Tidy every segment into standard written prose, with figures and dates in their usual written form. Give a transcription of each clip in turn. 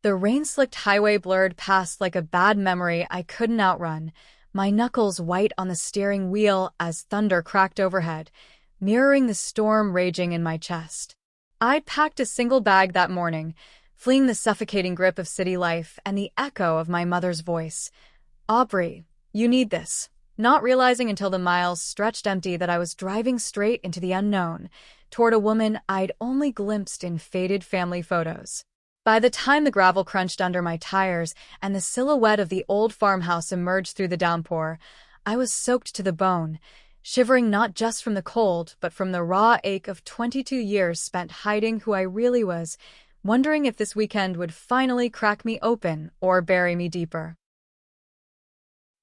The rain-slicked highway blurred past like a bad memory I couldn't outrun, my knuckles white on the steering wheel as thunder cracked overhead, mirroring the storm raging in my chest. I'd packed a single bag that morning, fleeing the suffocating grip of city life and the echo of my mother's voice. "Aubrey, you need this." Not realizing until the miles stretched empty that I was driving straight into the unknown, toward a woman I'd only glimpsed in faded family photos. By the time the gravel crunched under my tires and the silhouette of the old farmhouse emerged through the downpour, I was soaked to the bone, shivering not just from the cold, but from the raw ache of 22 years spent hiding who I really was, wondering if this weekend would finally crack me open or bury me deeper.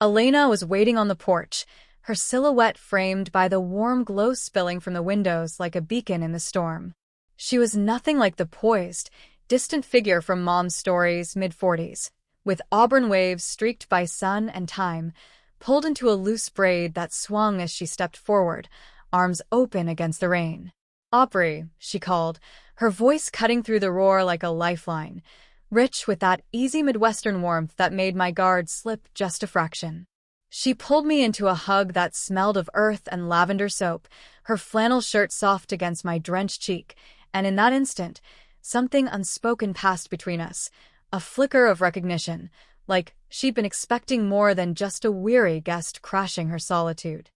Elena was waiting on the porch, her silhouette framed by the warm glow spilling from the windows like a beacon in the storm. She was nothing like the poised, distant figure from Mom's stories, mid-40s, with auburn waves streaked by sun and time, pulled into a loose braid that swung as she stepped forward, arms open against the rain. "Aubrey," she called, her voice cutting through the roar like a lifeline, rich with that easy Midwestern warmth that made my guard slip just a fraction. She pulled me into a hug that smelled of earth and lavender soap, her flannel shirt soft against my drenched cheek, and in that instant, something unspoken passed between us, a flicker of recognition, like she'd been expecting more than just a weary guest crashing her solitude.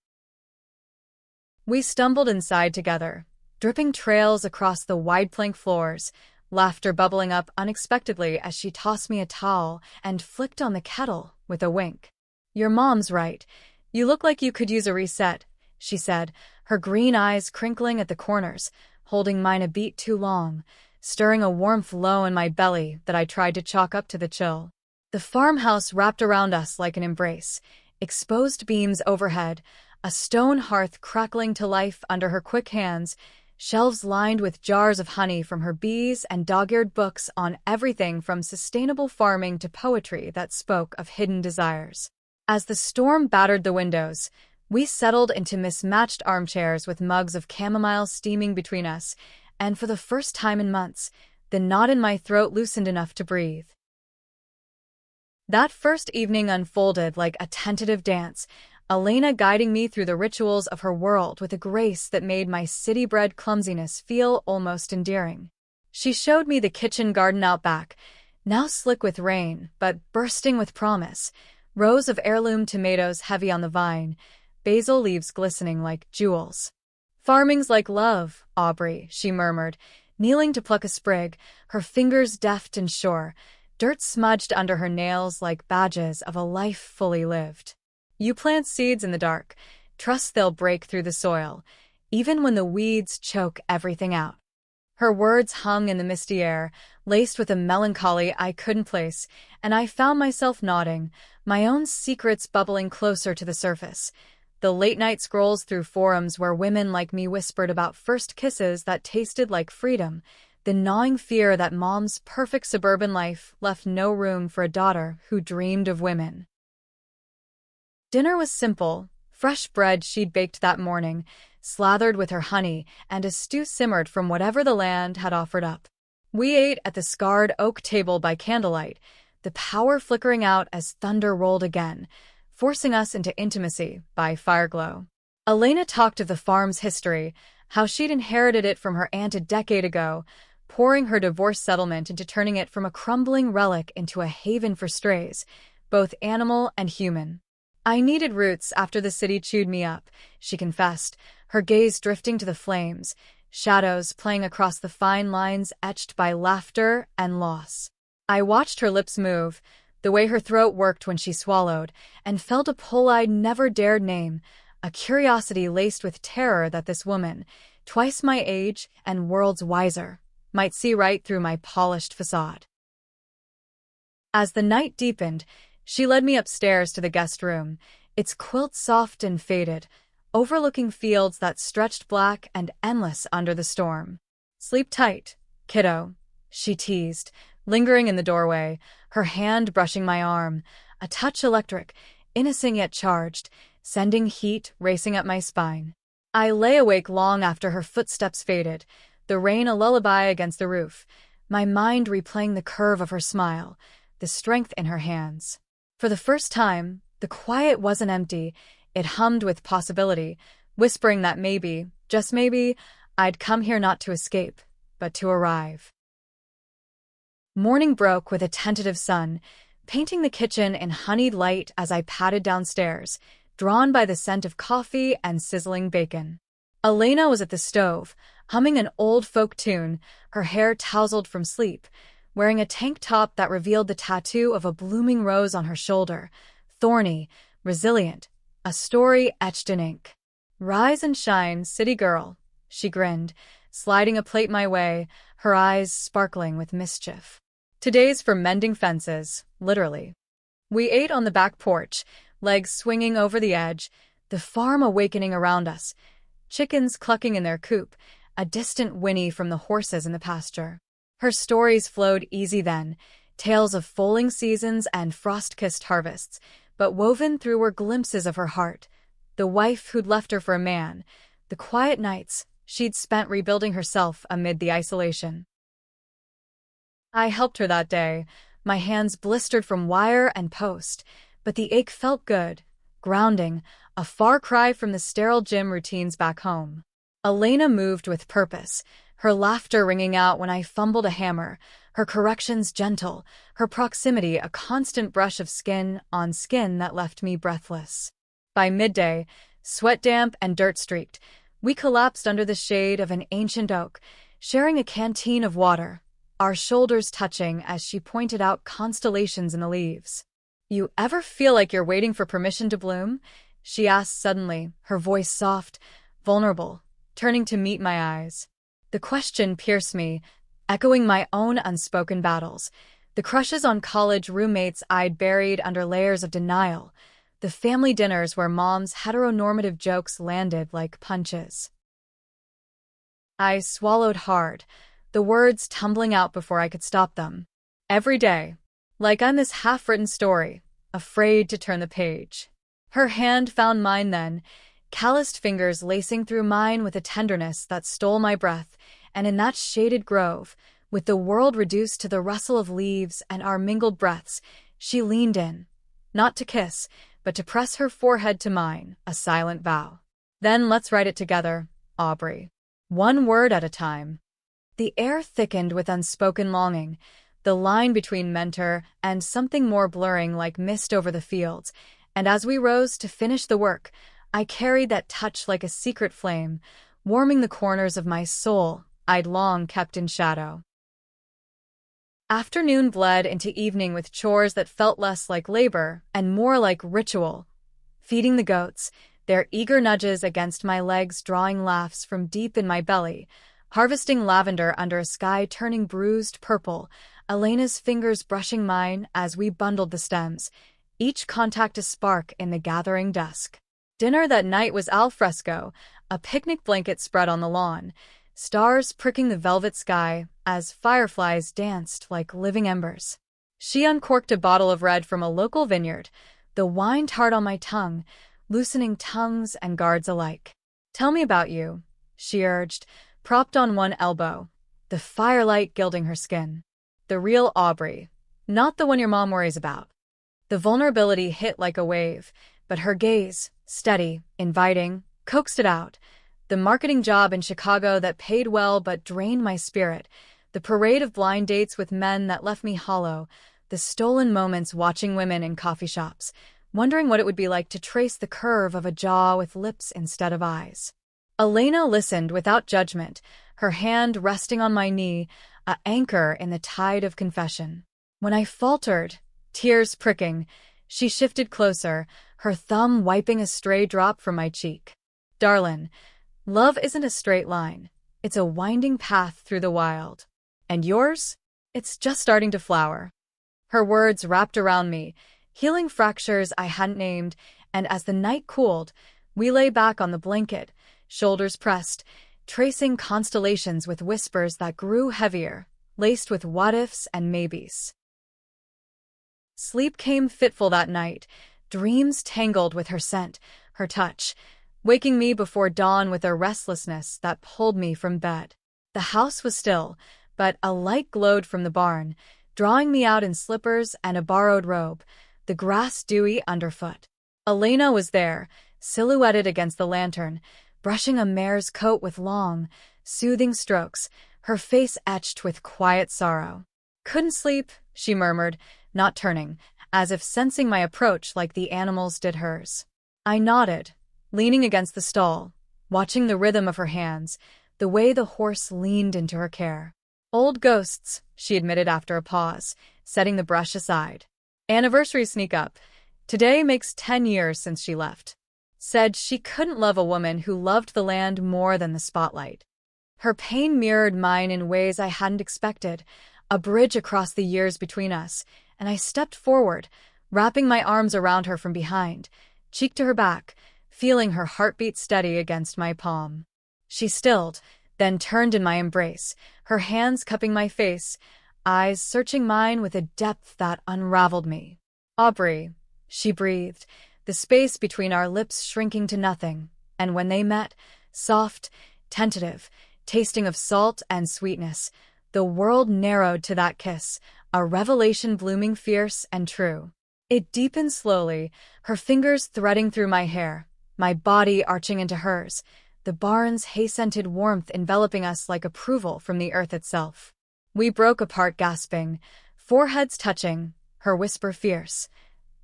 We stumbled inside together, dripping trails across the wide plank floors, laughter bubbling up unexpectedly as she tossed me a towel and flicked on the kettle with a wink. "Your mom's right. You look like you could use a reset," she said, her green eyes crinkling at the corners, holding mine a beat too long, stirring a warmth low in my belly that I tried to chalk up to the chill. The farmhouse wrapped around us like an embrace, exposed beams overhead, a stone hearth crackling to life under her quick hands, shelves lined with jars of honey from her bees and dog-eared books on everything from sustainable farming to poetry that spoke of hidden desires. As the storm battered the windows, we settled into mismatched armchairs with mugs of chamomile steaming between us, and for the first time in months, the knot in my throat loosened enough to breathe. That first evening unfolded like a tentative dance, Elena guiding me through the rituals of her world with a grace that made my city-bred clumsiness feel almost endearing. She showed me the kitchen garden out back, now slick with rain, but bursting with promise, rows of heirloom tomatoes heavy on the vine, basil leaves glistening like jewels. "Farming's like love, Aubrey," she murmured, kneeling to pluck a sprig, her fingers deft and sure, dirt smudged under her nails like badges of a life fully lived. "You plant seeds in the dark, trust they'll break through the soil, even when the weeds choke everything out." Her words hung in the misty air, laced with a melancholy I couldn't place, and I found myself nodding, my own secrets bubbling closer to the surface. The late-night scrolls through forums where women like me whispered about first kisses that tasted like freedom, the gnawing fear that Mom's perfect suburban life left no room for a daughter who dreamed of women. Dinner was simple, fresh bread she'd baked that morning, slathered with her honey, and a stew simmered from whatever the land had offered up. We ate at the scarred oak table by candlelight, the power flickering out as thunder rolled again, forcing us into intimacy by fireglow. Elena talked of the farm's history, how she'd inherited it from her aunt a decade ago, pouring her divorce settlement into turning it from a crumbling relic into a haven for strays, both animal and human. "I needed roots after the city chewed me up," she confessed, her gaze drifting to the flames, shadows playing across the fine lines etched by laughter and loss. I watched her lips move, the way her throat worked when she swallowed, and felt a pull I'd never dared name, a curiosity laced with terror that this woman, twice my age and worlds wiser, might see right through my polished facade. As the night deepened, she led me upstairs to the guest room, its quilt soft and faded, overlooking fields that stretched black and endless under the storm. "Sleep tight, kiddo," she teased, lingering in the doorway, her hand brushing my arm, a touch electric, innocent yet charged, sending heat racing up my spine. I lay awake long after her footsteps faded, the rain a lullaby against the roof, my mind replaying the curve of her smile, the strength in her hands. For the first time, the quiet wasn't empty, it hummed with possibility, whispering that maybe, just maybe, I'd come here not to escape, but to arrive. Morning broke with a tentative sun, painting the kitchen in honeyed light as I padded downstairs, drawn by the scent of coffee and sizzling bacon. Elena was at the stove, humming an old folk tune, her hair tousled from sleep, wearing a tank top that revealed the tattoo of a blooming rose on her shoulder, thorny, resilient, a story etched in ink. "Rise and shine, city girl," she grinned, sliding a plate my way, her eyes sparkling with mischief. "Today's for mending fences, literally." We ate on the back porch, legs swinging over the edge, the farm awakening around us, chickens clucking in their coop, a distant whinny from the horses in the pasture. Her stories flowed easy then, tales of foaling seasons and frost-kissed harvests, but woven through were glimpses of her heart, the wife who'd left her for a man, the quiet nights she'd spent rebuilding herself amid the isolation. I helped her that day, my hands blistered from wire and post, but the ache felt good, grounding, a far cry from the sterile gym routines back home. Elena moved with purpose, her laughter ringing out when I fumbled a hammer, her corrections gentle, her proximity a constant brush of skin on skin that left me breathless. By midday, sweat-damp and dirt-streaked, we collapsed under the shade of an ancient oak, sharing a canteen of water, our shoulders touching as she pointed out constellations in the leaves. "You ever feel like you're waiting for permission to bloom?" she asked suddenly, her voice soft, vulnerable, turning to meet my eyes. The question pierced me, echoing my own unspoken battles, the crushes on college roommates I'd buried under layers of denial, the family dinners where mom's heteronormative jokes landed like punches. I swallowed hard, the words tumbling out before I could stop them. Every day, like I'm this half-written story, afraid to turn the page. Her hand found mine then, calloused fingers lacing through mine with a tenderness that stole my breath, and in that shaded grove, with the world reduced to the rustle of leaves and our mingled breaths, she leaned in, not to kiss, but to press her forehead to mine, a silent vow. "Then let's write it together, Aubrey. One word at a time." The air thickened with unspoken longing, the line between mentor and something more blurring like mist over the fields, and as we rose to finish the work, I carried that touch like a secret flame, warming the corners of my soul I'd long kept in shadow. Afternoon bled into evening with chores that felt less like labor and more like ritual. Feeding the goats, their eager nudges against my legs drawing laughs from deep in my belly, harvesting lavender under a sky turning bruised purple, Elena's fingers brushing mine as we bundled the stems, each contact a spark in the gathering dusk. Dinner that night was al fresco, a picnic blanket spread on the lawn, stars pricking the velvet sky as fireflies danced like living embers. She uncorked a bottle of red from a local vineyard, the wine tart on my tongue, loosening tongues and guards alike. "Tell me about you," she urged, propped on one elbow, the firelight gilding her skin. "The real Aubrey, not the one your mom worries about." The vulnerability hit like a wave, but her gaze, steady, inviting, coaxed it out. The marketing job in Chicago that paid well but drained my spirit, the parade of blind dates with men that left me hollow, the stolen moments watching women in coffee shops, wondering what it would be like to trace the curve of a jaw with lips instead of eyes. Elena listened without judgment, her hand resting on my knee, an anchor in the tide of confession. When I faltered, tears pricking, she shifted closer, her thumb wiping a stray drop from my cheek. "Darlin', love isn't a straight line. It's a winding path through the wild. And yours? It's just starting to flower." Her words wrapped around me, healing fractures I hadn't named, and as the night cooled, we lay back on the blanket, shoulders pressed, tracing constellations with whispers that grew heavier, laced with what-ifs and maybes. Sleep came fitful that night, dreams tangled with her scent, her touch, waking me before dawn with a restlessness that pulled me from bed. The house was still, But a light glowed from the barn, drawing me out in slippers and a borrowed robe, the grass dewy underfoot. Elena was there, silhouetted against the lantern, brushing a mare's coat with long, soothing strokes, her face etched with quiet sorrow. "Couldn't sleep," she murmured, not turning, as if sensing my approach like the animals did hers. I nodded, leaning against the stall, watching the rhythm of her hands, the way the horse leaned into her care. "Old ghosts," she admitted after a pause, setting the brush aside. "Anniversaries sneak up. Today makes 10 years since she left. Said she couldn't love a woman who loved the land more than the spotlight." Her pain mirrored mine in ways I hadn't expected, a bridge across the years between us, and I stepped forward, wrapping my arms around her from behind, cheek to her back, feeling her heartbeat steady against my palm. She stilled, then turned in my embrace, her hands cupping my face, eyes searching mine with a depth that unraveled me. "Aubrey," she breathed, the space between our lips shrinking to nothing, and when they met, soft, tentative, tasting of salt and sweetness, the world narrowed to that kiss, a revelation blooming fierce and true. It deepened slowly, her fingers threading through my hair, my body arching into hers, the barn's hay-scented warmth enveloping us like approval from the earth itself. We broke apart gasping, foreheads touching, her whisper fierce.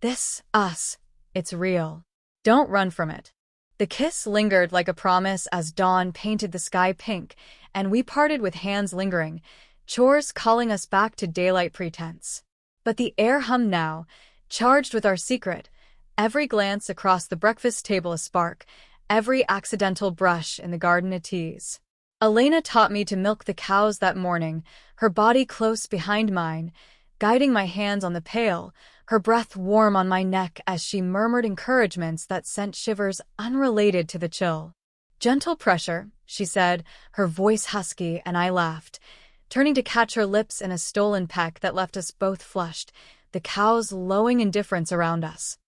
"This, us, it's real. Don't run from it." The kiss lingered like a promise as dawn painted the sky pink, and we parted with hands lingering, chores calling us back to daylight pretense. But the air hummed now, charged with our secret, every glance across the breakfast table a spark, every accidental brush in the garden a tease. Elena taught me to milk the cows that morning, her body close behind mine, guiding my hands on the pail, her breath warm on my neck as she murmured encouragements that sent shivers unrelated to the chill. "Gentle pressure," she said, her voice husky, and I laughed, turning to catch her lips in a stolen peck that left us both flushed, the cows lowing indifference around us.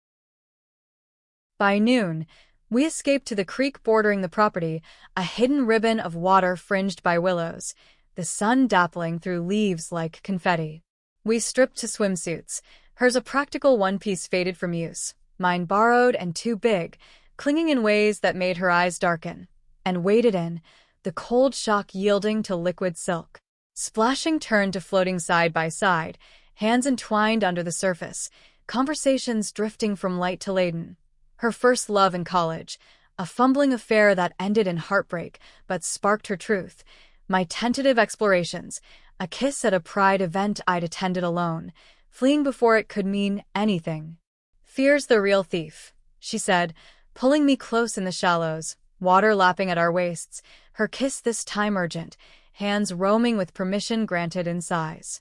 By noon, we escaped to the creek bordering the property, a hidden ribbon of water fringed by willows, the sun dappling through leaves like confetti. We stripped to swimsuits, hers a practical one-piece faded from use, mine borrowed and too big, clinging in ways that made her eyes darken, and waded in, the cold shock yielding to liquid silk. Splashing turned to floating side by side, hands entwined under the surface, conversations drifting from light to laden. Her first love in college, a fumbling affair that ended in heartbreak but sparked her truth, my tentative explorations, a kiss at a pride event I'd attended alone, fleeing before it could mean anything. "Fear's the real thief," she said, pulling me close in the shallows, water lapping at our waists, her kiss this time urgent, hands roaming with permission granted in sighs.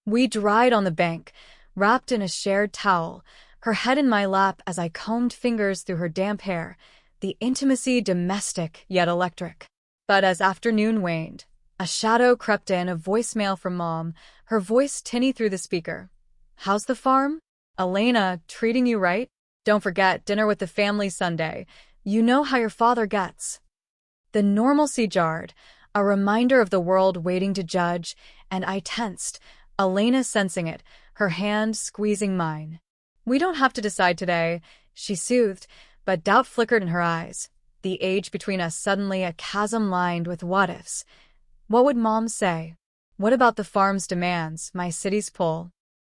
We dried on the bank, wrapped in a shared towel, her head in my lap as I combed fingers through her damp hair, the intimacy domestic yet electric. But as afternoon waned, a shadow crept in, a voicemail from Mom, her voice tinny through the speaker. "How's the farm? Elena, treating you right? Don't forget, dinner with the family Sunday. You know how your father gets." The normalcy jarred, a reminder of the world waiting to judge, and I tensed, Elena sensing it, her hand squeezing mine. "We don't have to decide today," she soothed, but doubt flickered in her eyes, the age between us suddenly a chasm lined with what-ifs. What would Mom say? What about the farm's demands, my city's pull?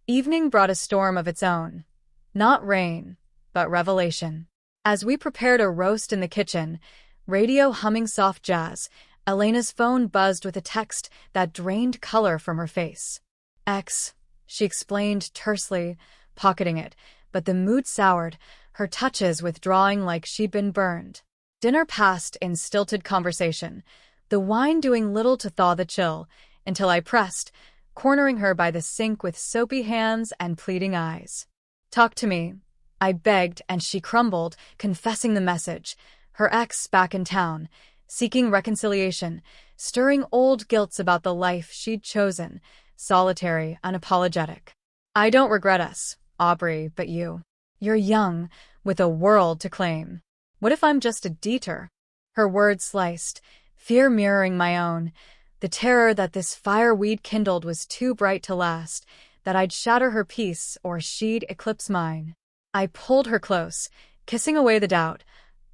Evening brought a storm of its own. Not rain, but revelation. As we prepared a roast in the kitchen, radio humming soft jazz, Elena's phone buzzed with a text that drained color from her face. "X," she explained tersely, pocketing it, but the mood soured, her touches withdrawing like she'd been burned. Dinner passed in stilted conversation, the wine doing little to thaw the chill, until I pressed, cornering her by the sink with soapy hands and pleading eyes. "Talk to me," I begged, and she crumbled, confessing the message. Her ex back in town, seeking reconciliation, stirring old guilts about the life she'd chosen, solitary, unapologetic. "I don't regret us, Aubrey, but you. You're young, with a world to claim. What if I'm just a detour?" Her words sliced, fear mirroring my own. The terror that this fire we'd kindled was too bright to last, that I'd shatter her peace or she'd eclipse mine. I pulled her close, kissing away the doubt,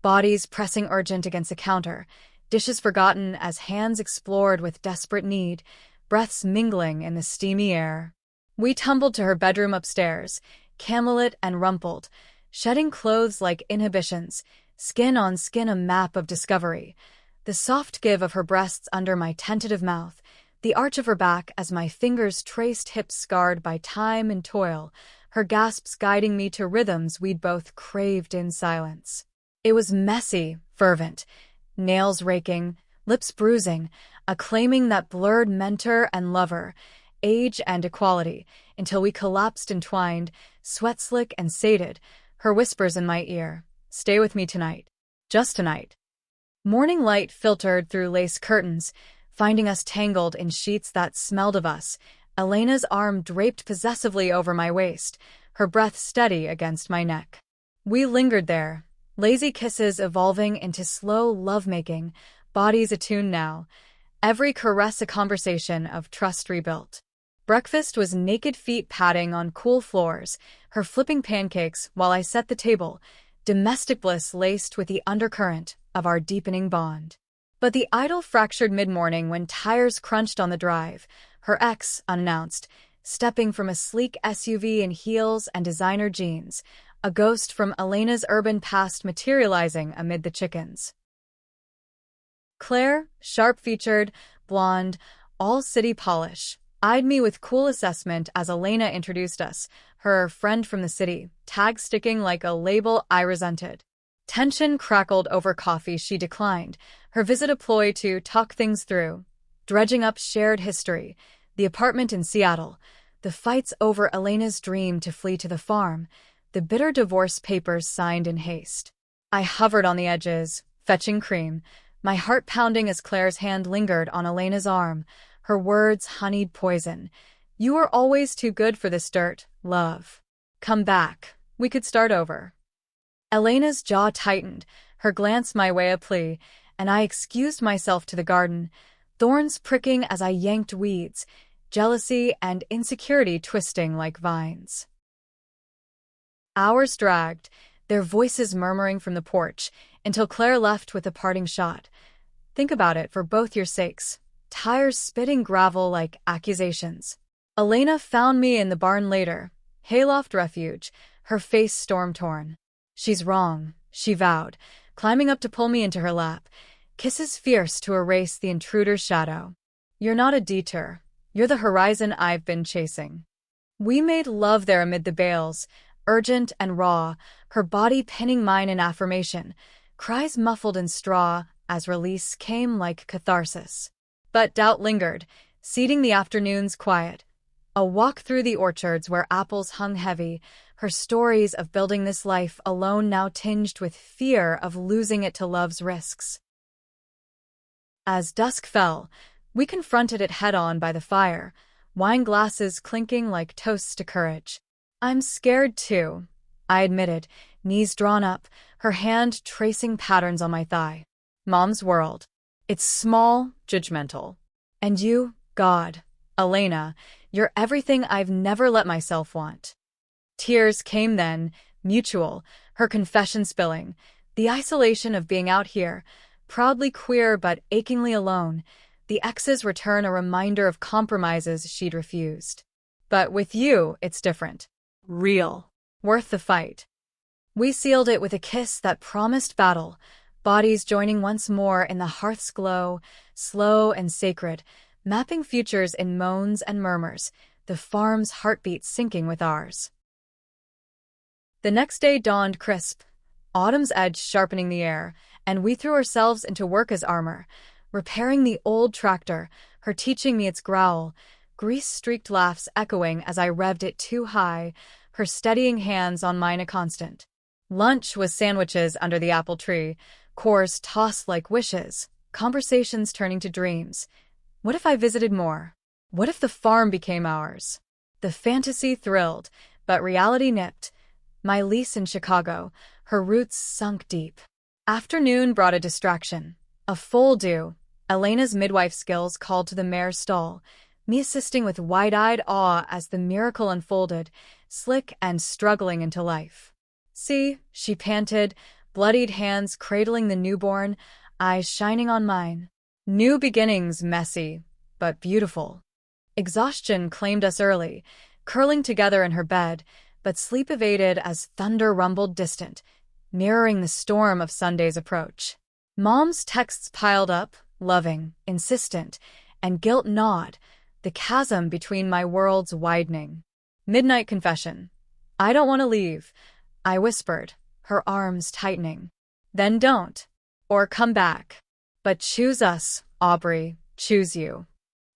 bodies pressing urgent against the counter, dishes forgotten as hands explored with desperate need, breaths mingling in the steamy air. We tumbled to her bedroom upstairs, candlelit and rumpled, shedding clothes like inhibitions, skin on skin a map of discovery. The soft give of her breasts under my tentative mouth, the arch of her back as my fingers traced hips scarred by time and toil, her gasps guiding me to rhythms we'd both craved in silence. It was messy, fervent, nails raking, lips bruising, acclaiming that blurred mentor and lover, age and equality, until we collapsed entwined, sweat-slick and sated, her whispers in my ear, "Stay with me tonight. Just tonight." Morning light filtered through lace curtains, finding us tangled in sheets that smelled of us, Elena's arm draped possessively over my waist, her breath steady against my neck. We lingered there, lazy kisses evolving into slow lovemaking, bodies attuned now, every caress a conversation of trust rebuilt. Breakfast was naked feet padding on cool floors, her flipping pancakes while I set the table, domestic bliss laced with the undercurrent of our deepening bond. But the idyll fractured mid-morning when tires crunched on the drive, her ex, unannounced, stepping from a sleek SUV in heels and designer jeans, a ghost from Elena's urban past materializing amid the chickens. Claire, sharp-featured, blonde, all city polish, eyed me with cool assessment as Elena introduced us, her friend from the city, tag sticking like a label I resented. Tension crackled over coffee she declined, her visit a ploy to talk things through, dredging up shared history, the apartment in Seattle, the fights over Elena's dream to flee to the farm, the bitter divorce papers signed in haste. I hovered on the edges, fetching cream, my heart pounding as Claire's hand lingered on Elena's arm, her words honeyed poison. "You are always too good for this dirt, love. Come back. We could start over." Elena's jaw tightened, her glance my way a plea, and I excused myself to the garden, thorns pricking as I yanked weeds, jealousy and insecurity twisting like vines. Hours dragged, their voices murmuring from the porch, until Claire left with a parting shot. "Think about it for both your sakes." Tires spitting gravel like accusations. Elena found me in the barn later, hayloft refuge, her face storm-torn. "She's wrong," she vowed, climbing up to pull me into her lap, kisses fierce to erase the intruder's shadow. "You're not a detour. You're the horizon I've been chasing." We made love there amid the bales, urgent and raw, her body pinning mine in affirmation, cries muffled in straw as release came like catharsis. But doubt lingered, seeding the afternoon's quiet. A walk through the orchards where apples hung heavy, her stories of building this life alone now tinged with fear of losing it to love's risks. As dusk fell, we confronted it head-on by the fire, wine glasses clinking like toasts to courage. "I'm scared too," I admitted, knees drawn up, her hand tracing patterns on my thigh. "Mom's world. It's small, judgmental. And you, God, Elena, you're everything I've never let myself want." Tears came then, mutual, her confession spilling, the isolation of being out here, proudly queer but achingly alone, the ex's return a reminder of compromises she'd refused. "But with you, it's different. Real. Worth the fight." We sealed it with a kiss that promised battle, bodies joining once more in the hearth's glow, slow and sacred, mapping futures in moans and murmurs, the farm's heartbeat syncing with ours. The next day dawned crisp, autumn's edge sharpening the air, and we threw ourselves into work as armor, repairing the old tractor, her teaching me its growl, grease-streaked laughs echoing as I revved it too high, her steadying hands on mine a constant. Lunch was sandwiches under the apple tree, cores tossed like wishes, conversations turning to dreams. What if I visited more? What if the farm became ours? The fantasy thrilled, but reality nipped. My lease in Chicago, her roots sunk deep. Afternoon brought a distraction. A full due, Elena's midwife skills called to the mare's stall, me assisting with wide-eyed awe as the miracle unfolded, slick and struggling into life. "See," she panted, bloodied hands cradling the newborn, eyes shining on mine. New beginnings, messy, but beautiful. Exhaustion claimed us early, curling together in her bed, but sleep evaded as thunder rumbled distant, mirroring the storm of Sunday's approach. Mom's texts piled up, loving, insistent, and guilt gnawed, the chasm between my worlds widening. Midnight confession. "I don't want to leave," I whispered, her arms tightening. "Then don't. Or come back. But choose us, Aubrey, choose you."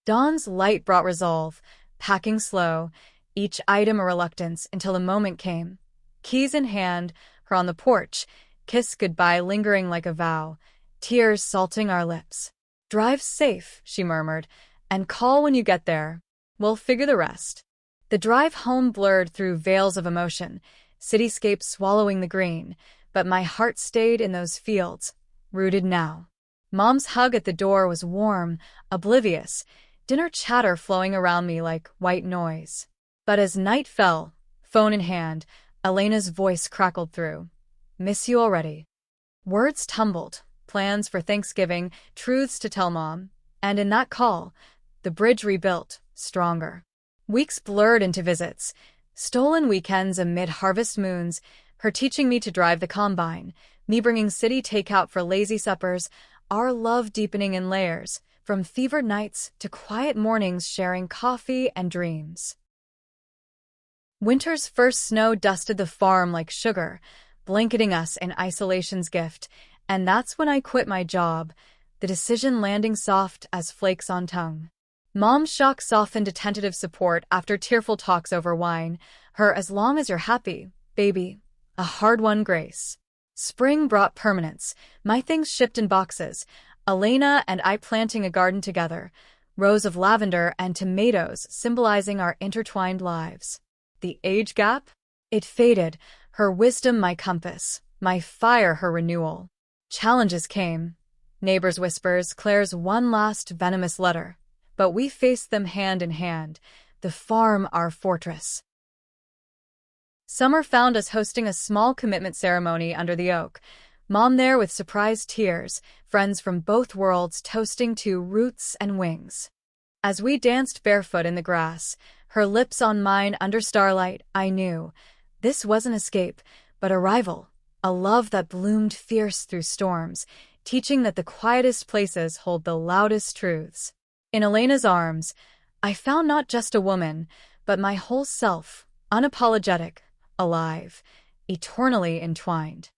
Dawn's light brought resolve, packing slow, each item a reluctance until the moment came. Keys in hand, her on the porch, kiss goodbye lingering like a vow, tears salting our lips. "Drive safe," she murmured, "and call when you get there. We'll figure the rest." The drive home blurred through veils of emotion, cityscapes swallowing the green, but my heart stayed in those fields, rooted now. Mom's hug at the door was warm, oblivious, dinner chatter flowing around me like white noise. But as night fell, phone in hand, Elena's voice crackled through. "Miss you already." Words tumbled, plans for Thanksgiving, truths to tell Mom, and in that call, the bridge rebuilt, stronger. Weeks blurred into visits, stolen weekends amid harvest moons, her teaching me to drive the combine, me bringing city takeout for lazy suppers, our love deepening in layers, from fevered nights to quiet mornings sharing coffee and dreams. Winter's first snow dusted the farm like sugar, blanketing us in isolation's gift, and that's when I quit my job, the decision landing soft as flakes on tongue. Mom's shock softened to tentative support after tearful talks over wine, her "as long as you're happy, baby," a hard-won grace. Spring brought permanence, my things shipped in boxes, Elena and I planting a garden together, rows of lavender and tomatoes symbolizing our intertwined lives. The age gap? It faded, her wisdom my compass, my fire her renewal. Challenges came. Neighbors' whispers, Claire's one last venomous letter. But we faced them hand in hand, the farm our fortress. Summer found us hosting a small commitment ceremony under the oak, Mom there with surprised tears, friends from both worlds toasting to roots and wings. As we danced barefoot in the grass, her lips on mine under starlight, I knew this wasn't escape, but arrival, a love that bloomed fierce through storms, teaching that the quietest places hold the loudest truths. In Elena's arms, I found not just a woman, but my whole self, unapologetic, alive, eternally entwined.